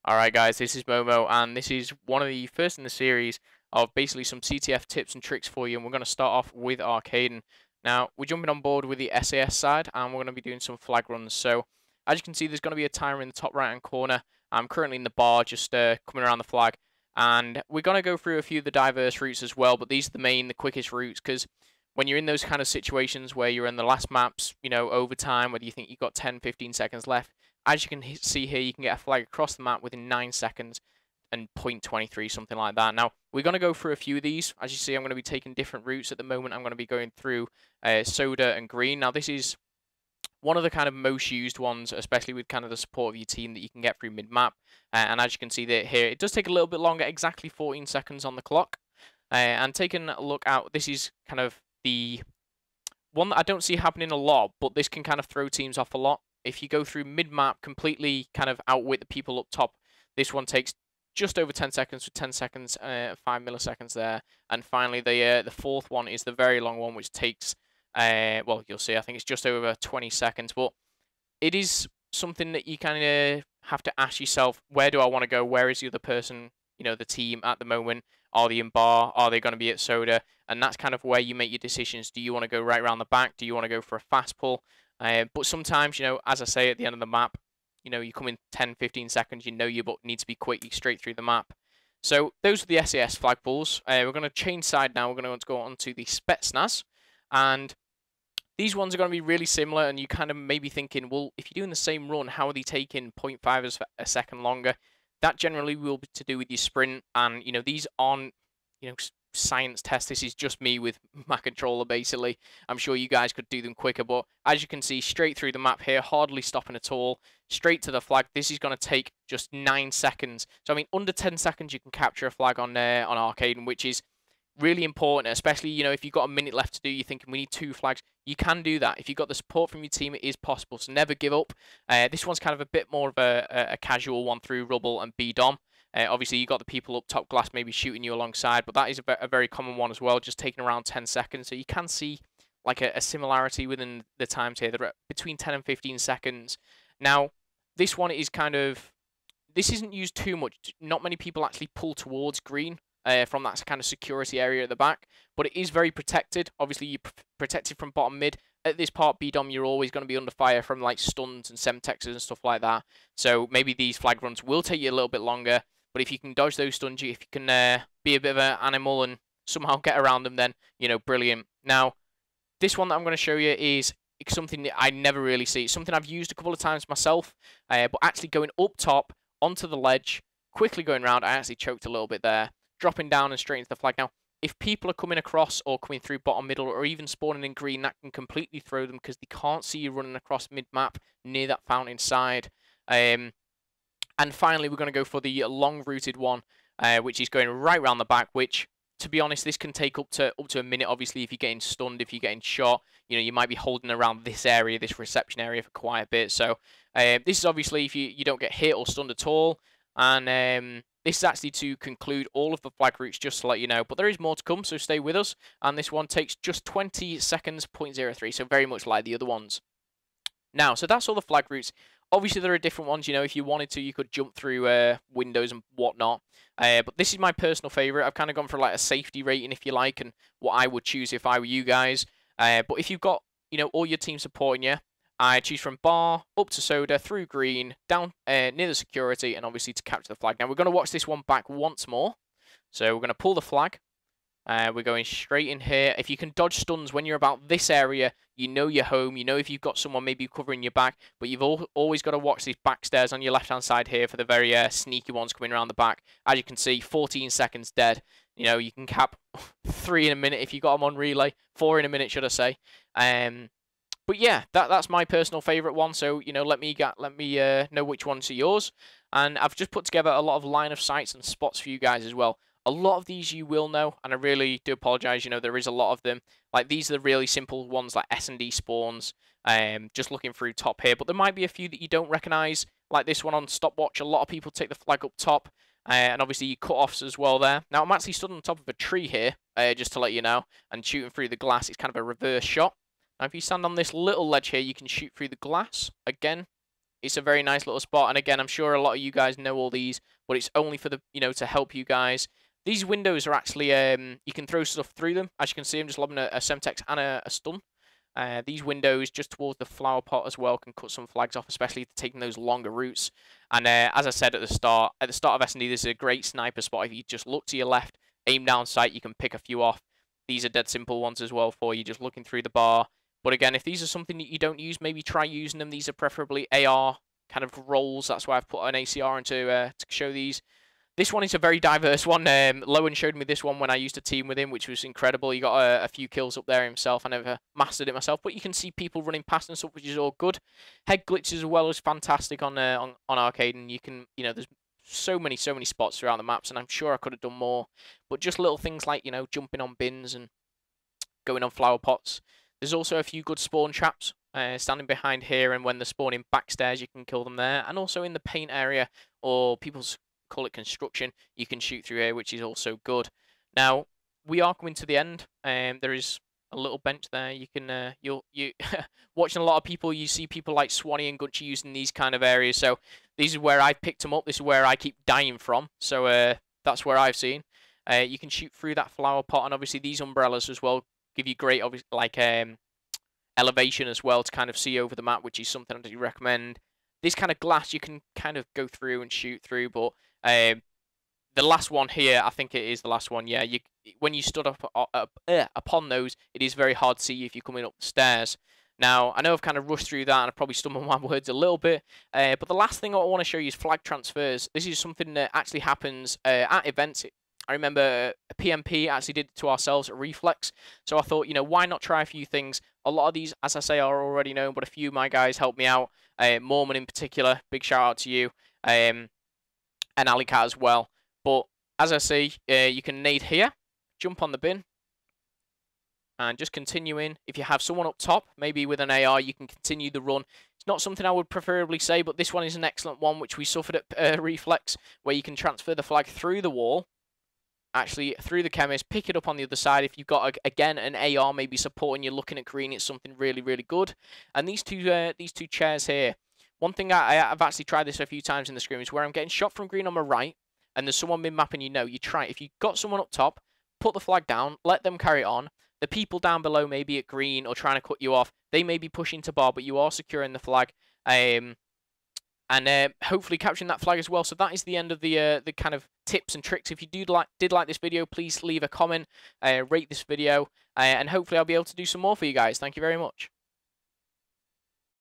Alright guys, this is Momo, and this is one of the first in the series of basically some CTF tips and tricks for you, and we're going to start off with Arkaden. Now, we're jumping on board with the SAS side, and we're going to be doing some flag runs. So, as you can see, there's going to be a timer in the top right-hand corner. I'm currently in the bar, just coming around the flag, and we're going to go through a few of the diverse routes as well, but these are the quickest routes, because when you're in those kind of situations where you're in the last maps, overtime, whether you think you've got 10, 15 seconds left, as you can see here, you can get a flag across the map within 9 seconds and 0.23, something like that. Now, we're going to go through a few of these. As you see, I'm going to be taking different routes at the moment. I'm going to be going through soda and green. Now, this is one of the kind of most used ones, especially with kind of the support of your team that you can get through mid-map. And as you can see there, here, it does take a little bit longer, exactly 14 seconds on the clock. And taking a look out, this is kind of the one that I don't see happening a lot, but this can kind of throw teams off a lot. If you go through mid-map, completely kind of outwit the people up top, this one takes just over 10 seconds with 10 seconds, 5 milliseconds there. And finally, the fourth one is the very long one, which takes, well, you'll see, I think it's just over 20 seconds. But it is something that you kind of have to ask yourself, where do I want to go? Where is the other person, the team at the moment? Are they in bar? Are they going to be at soda? And that's kind of where you make your decisions. Do you want to go right around the back? Do you want to go for a fast pull? But sometimes, as I say, at the end of the map, you come in 10, 15 seconds, your boat needs to be quick, straight through the map. So those are the SAS flag pulls. We're going to change side now. We're going to go on to the Spetsnaz. And these ones are going to be really similar, and you kind of may be thinking, well, if you're doing the same run, how are they taking 0.5 a second longer? That generally will be to do with your sprint, and, these aren't, science test. This is just me with my controller, basically. I'm sure you guys could do them quicker, but as you can see, straight through the map here, hardly stopping at all, straight to the flag. This is going to take just 9 seconds. So, I mean, under 10 seconds, you can capture a flag on Arkaden, which is really important, especially, if you've got a minute left to do, you're thinking we need 2 flags. You can do that. If you've got the support from your team, it is possible, so never give up. This one's kind of a bit more of a casual one through rubble and B-dom. Obviously, you've got the people up top glass maybe shooting you alongside, but that is a very common one as well, just taking around 10 seconds. So you can see like a similarity within the times here. They're between 10 and 15 seconds. Now, this one is this isn't used too much. Not many people actually pull towards green from that kind of security area at the back, but it is very protected. Obviously, you're protected from bottom mid. At this part, B-dom, you're always going to be under fire from like stuns and semtexes and stuff like that. So maybe these flag runs will take you a little bit longer. But if you can dodge those stuns, if you can be a bit of an animal and somehow get around them, then, brilliant. Now, this one that I'm going to show you is something that I never really see. It's something I've used a couple of times myself, but actually going up top onto the ledge, quickly going around, I actually choked a little bit there, dropping down and straight into the flag. Now, if people are coming across or coming through bottom middle or even spawning in green, that can completely throw them because they can't see you running across mid-map near that fountain side. And finally, we're going to go for the long-routed one, which is going right around the back, which, to be honest, this can take up to a minute, obviously, if you're getting stunned, if you're getting shot. You might be holding around this area, this reception area for quite a bit. So this is obviously if you don't get hit or stunned at all. And this is actually to conclude all of the flag routes, just to let you know. But there is more to come, so stay with us. And this one takes just 20 seconds, 0.03, so very much like the other ones. Now, so that's all the flag routes. Obviously, there are different ones, if you wanted to, you could jump through windows and whatnot. But this is my personal favourite. I've kind of gone for like a safety rating, if you like, and what I would choose if I were you guys. But if you've got, all your team supporting you, I choose from bar, up to soda, through green, down near the security, and obviously to capture the flag. Now, we're going to watch this one back once more. So we're going to pull the flag. We're going straight in here. If you can dodge stuns when you're about this area, you're home. If you've got someone maybe covering your back, but you've always got to watch these back stairs on your left-hand side here for the very sneaky ones coming around the back. As you can see, 14 seconds dead. You can cap 3 in a minute if you got them on relay. 4 in a minute, should I say. But yeah, that's my personal favourite one. So, let me know which ones are yours. And I've just put together a lot of line of sights and spots for you guys as well. A lot of these you will know, and I really do apologise, there is a lot of them. Like, these are the really simple ones, like S&D spawns, just looking through top here. But there might be a few that you don't recognise, like this one on stopwatch. A lot of people take the flag up top, and obviously you cut-offs as well there. Now, I'm actually stood on top of a tree here, just to let you know, and shooting through the glass. It's kind of a reverse shot. Now, if you stand on this little ledge here, you can shoot through the glass. Again, It's a very nice little spot, and again, I'm sure a lot of you guys know all these, but it's only for the, to help you guys. These windows are actually, you can throw stuff through them. As you can see, I'm just lobbing a Semtex and a stun. These windows just towards the flower pot as well can cut some flags off, especially taking those longer routes. And as I said at the start of S&D, this is a great sniper spot. If you just look to your left, aim down sight, you can pick a few off. These are dead simple ones as well for you, just looking through the bar. But again, if these are something that you don't use, maybe try using them. These are preferably AR kind of rolls. That's why I've put an ACR into to show these. This one is a very diverse one. Lowen showed me this one when I used to team with him, which was incredible. He got a few kills up there himself. I never mastered it myself, but you can see people running past and stuff, which is all good. Head glitches as well is fantastic on Arkaden. You can, there's so many spots throughout the maps, and I'm sure I could have done more. But just little things like, jumping on bins and going on flower pots. There's also a few good spawn traps. Standing behind here, and when they're spawning backstairs, you can kill them there. And also in the paint area, or people's call it construction, you can shoot through here, which is also good. Now we are coming to the end. There is a little bench there. You can you watching a lot of people. You see people like Swanee and Gucci using these kind of areas. So these is where I picked them up. This is where I keep dying from. So that's where I've seen. You can shoot through that flower pot, and obviously these umbrellas as well give you great, elevation as well to kind of see over the map, which is something I do recommend. This kind of glass you can kind of go through and shoot through, but the last one here, I think it is the last one. Yeah, when you stood upon those, it is very hard to see if you're coming up the stairs. Now, I know I've kind of rushed through that and I've probably stumbled my words a little bit, but the last thing I want to show you is flag transfers. This is something that actually happens at events. I remember a PMP actually did it to ourselves at Reflex, so I thought, why not try a few things? A lot of these, as I say, are already known, but a few of my guys helped me out. Mormon in particular, big shout out to you, and Alicat as well. But as I say, you can nade here, jump on the bin, and just continue in. If you have someone up top, maybe with an AR, you can continue the run. It's not something I would preferably say, but this one is an excellent one, which we suffered at Reflex, where you can transfer the flag through the wall, actually through the chemist, pick it up on the other side. If you've got again an AR maybe supporting you, looking at green, it's something really good. And these two chairs here, one thing I've actually tried this a few times in the scrim is where I'm getting shot from green on my right, and there's someone mid-mapping. You try, if you've got someone up top, put the flag down, let them carry it on. The people down below maybe at green or trying to cut you off, they may be pushing to bar, but you are securing the flag. And hopefully capturing that flag as well. So that is the end of the kind of tips and tricks. If you did like this video, please leave a comment, rate this video, and hopefully I'll be able to do some more for you guys. Thank you very much.